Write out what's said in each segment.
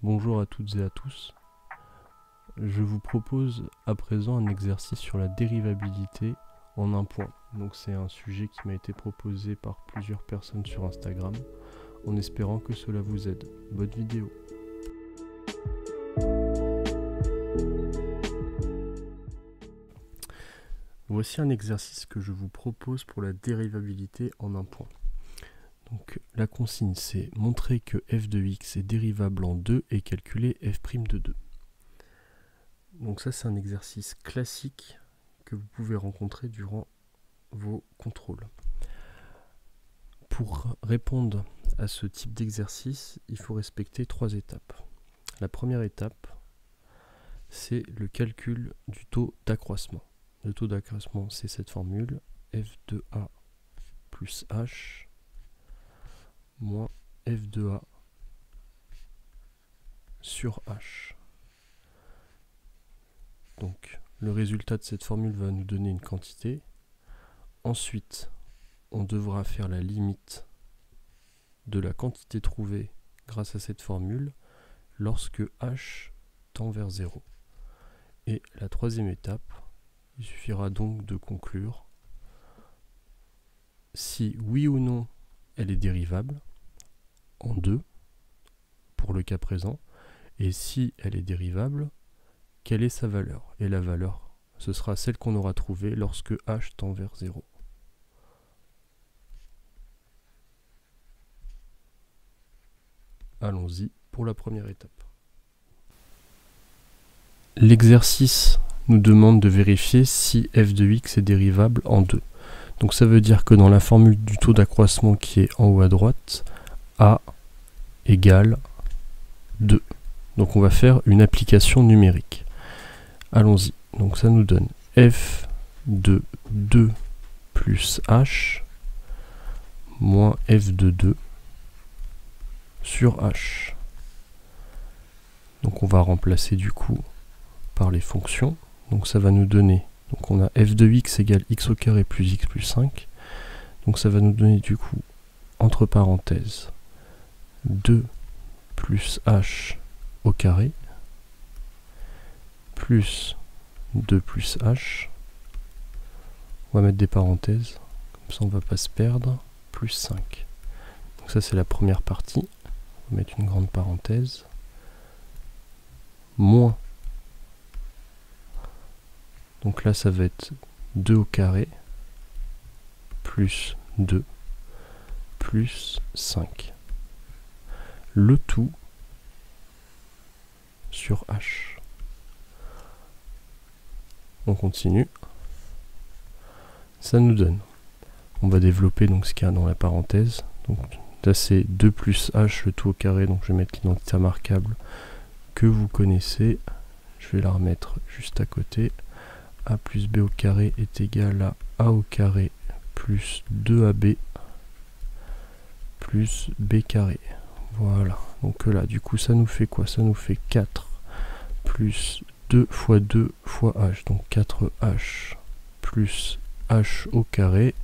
Bonjour à toutes et à tous. Je vous propose à présent un exercice sur la dérivabilité en un point. Donc c'est un sujet qui m'a été proposé par plusieurs personnes sur Instagram, en espérant que cela vous aide. Bonne vidéo. Voici un exercice que je vous propose pour la dérivabilité en un point. Donc la consigne c'est montrer que f de x est dérivable en 2 et calculer f' de 2. Donc ça c'est un exercice classique que vous pouvez rencontrer durant vos contrôles. Pour répondre à ce type d'exercice, il faut respecter 3 étapes. La première étape, c'est le calcul du taux d'accroissement. Le taux d'accroissement, c'est cette formule, f de a plus h moins f de a sur h. Donc, le résultat de cette formule va nous donner une quantité. Ensuite, on devra faire la limite de la quantité trouvée grâce à cette formule lorsque h tend vers 0. Et la troisième étape, il suffira donc de conclure si oui ou non elle est dérivable en 2 pour le cas présent, et si elle est dérivable, quelle est sa valeur? Et la valeur, ce sera celle qu'on aura trouvée lorsque h tend vers 0. Allons-y pour la première étape. L'exercice nous demande de vérifier si f de x est dérivable en 2. Donc ça veut dire que dans la formule du taux d'accroissement qui est en haut à droite, a égale 2. Donc on va faire une application numérique. Allons-y. Donc ça nous donne f de 2 plus h moins f de 2 sur h. Donc on va remplacer du coup par les fonctions. Donc ça va nous donner, donc on a f de x égale x au carré plus x plus 5. Donc ça va nous donner du coup, entre parenthèses, 2 plus h au carré plus 2 plus h. On va mettre des parenthèses, comme ça on ne va pas se perdre, plus 5. Donc ça c'est la première partie. On va mettre une grande parenthèse. Moins. Donc là ça va être 2 au carré plus 2 plus 5. Le tout sur h. On continue. Ça nous donne. On va développer donc ce qu'il y a dans la parenthèse. Donc là c'est 2 plus h le tout au carré. Donc je vais mettre l'identité remarquable que vous connaissez. Je vais la remettre juste à côté. A plus b au carré est égal à a au carré plus 2ab plus b carré. Voilà. Donc là, du coup, ça nous fait quoi? Ça nous fait 4 plus 2 fois 2 fois h. Donc 4h plus h au carré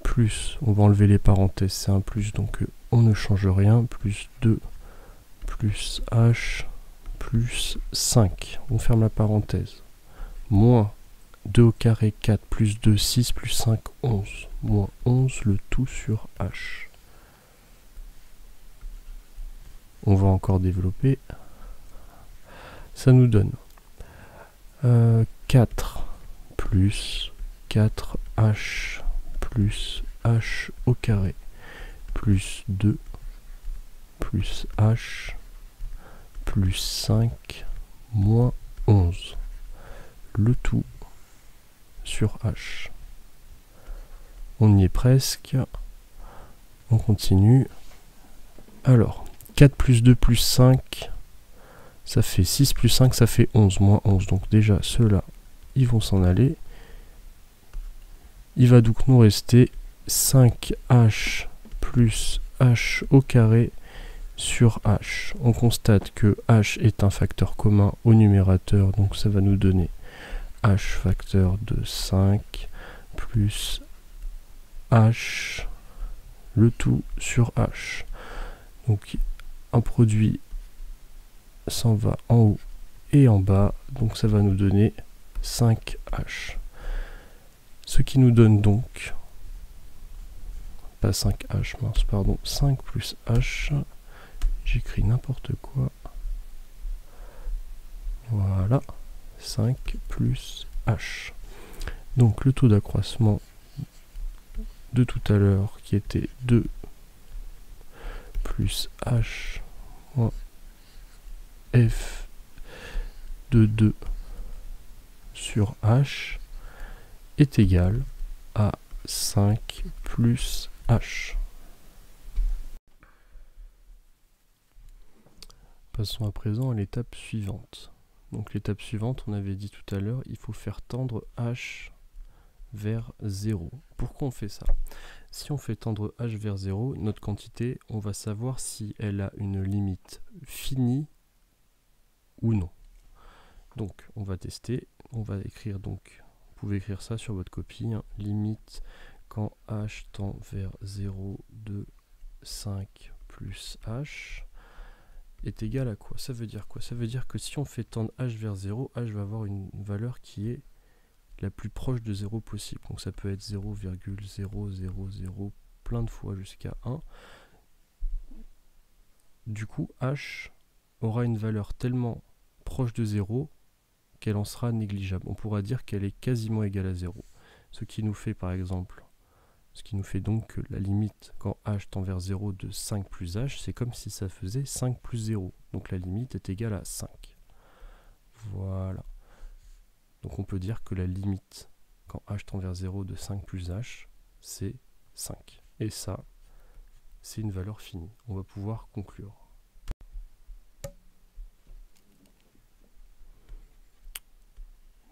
plus, on va enlever les parenthèses, c'est un plus, donc on ne change rien, plus 2 plus h plus 5. On ferme la parenthèse. Moins 2 au carré, 4 plus 2, 6 plus 5, 11. Moins 11, le tout sur h. On va encore développer. Ça nous donne 4 plus 4h plus h au carré plus 2 plus h plus 5 moins 11. Le tout sur h. On y est presque. On continue. Alors, 4 plus 2 plus 5, ça fait 6 plus 5, ça fait 11, moins 11. Donc déjà, ceux-là, ils vont s'en aller. Il va donc nous rester 5h plus h au carré sur h. On constate que h est un facteur commun au numérateur, donc ça va nous donner h facteur de 5 plus h, le tout sur h. Donc un produit s'en va en haut et en bas, donc ça va nous donner 5H. Ce qui nous donne donc, pas 5H, mince, pardon, 5 plus H, j'écris n'importe quoi, voilà, 5 plus H. Donc le taux d'accroissement de tout à l'heure qui était 2 plus H moins F de 2 sur H est égal à 5 plus H. Passons à présent à l'étape suivante. Donc l'étape suivante, on avait dit tout à l'heure, il faut faire tendre H vers 0. Pourquoi on fait ça? Si on fait tendre H vers 0, notre quantité, on va savoir si elle a une limite finie ou non. Donc on va tester, on va écrire donc, vous pouvez écrire ça sur votre copie, hein, limite quand H tend vers 0 de 5 plus H est égal à quoi? Ça veut dire quoi? Ça veut dire que si on fait tendre H vers 0, H va avoir une valeur qui est la plus proche de 0 possible. Donc ça peut être 0,000 plein de fois jusqu'à 1. Du coup, H aura une valeur tellement proche de 0 qu'elle en sera négligeable. On pourra dire qu'elle est quasiment égale à 0. Ce qui nous fait par exemple, ce qui nous fait donc que la limite quand H tend vers 0 de 5 plus H, c'est comme si ça faisait 5 plus 0. Donc la limite est égale à 5. Voilà. Donc on peut dire que la limite quand H tend vers 0 de 5 plus H, c'est 5. Et ça, c'est une valeur finie. On va pouvoir conclure.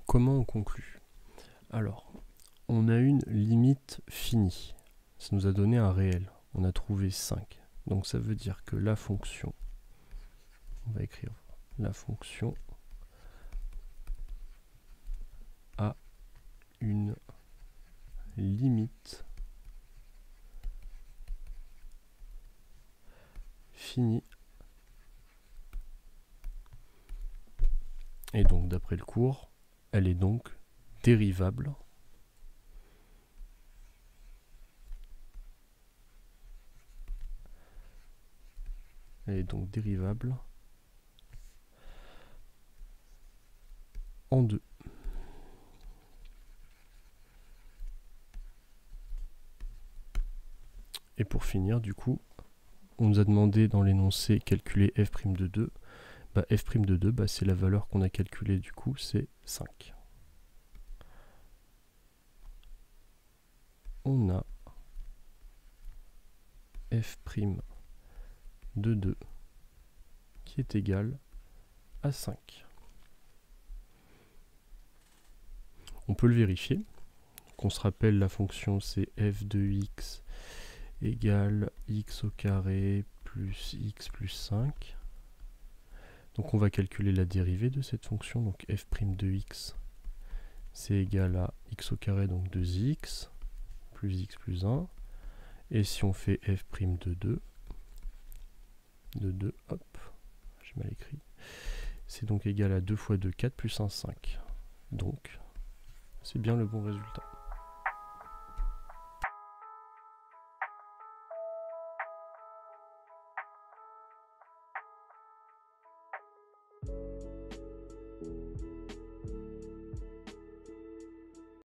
Comment on conclut? Alors, on a une limite finie. Ça nous a donné un réel. On a trouvé 5. Donc ça veut dire que la fonction, on va écrire la fonction a une limite finie. Et donc d'après le cours, elle est donc dérivable. Elle est donc dérivable en 2. Et pour finir, du coup, on nous a demandé dans l'énoncé calculer f' de 2. Bah, f' de 2, bah, c'est la valeur qu'on a calculée, du coup, c'est 5. On a f' de 2 qui est égal à 5. On peut le vérifier. Donc on se rappelle la fonction, c'est f de x égale x au carré plus x plus 5. Donc on va calculer la dérivée de cette fonction. Donc f' de x, c'est égal à x au carré, donc 2x, plus x plus 1. Et si on fait f' de 2, hop, j'ai mal écrit, c'est donc égal à 2 fois 2, 4 plus 1, 5. Donc, c'est bien le bon résultat.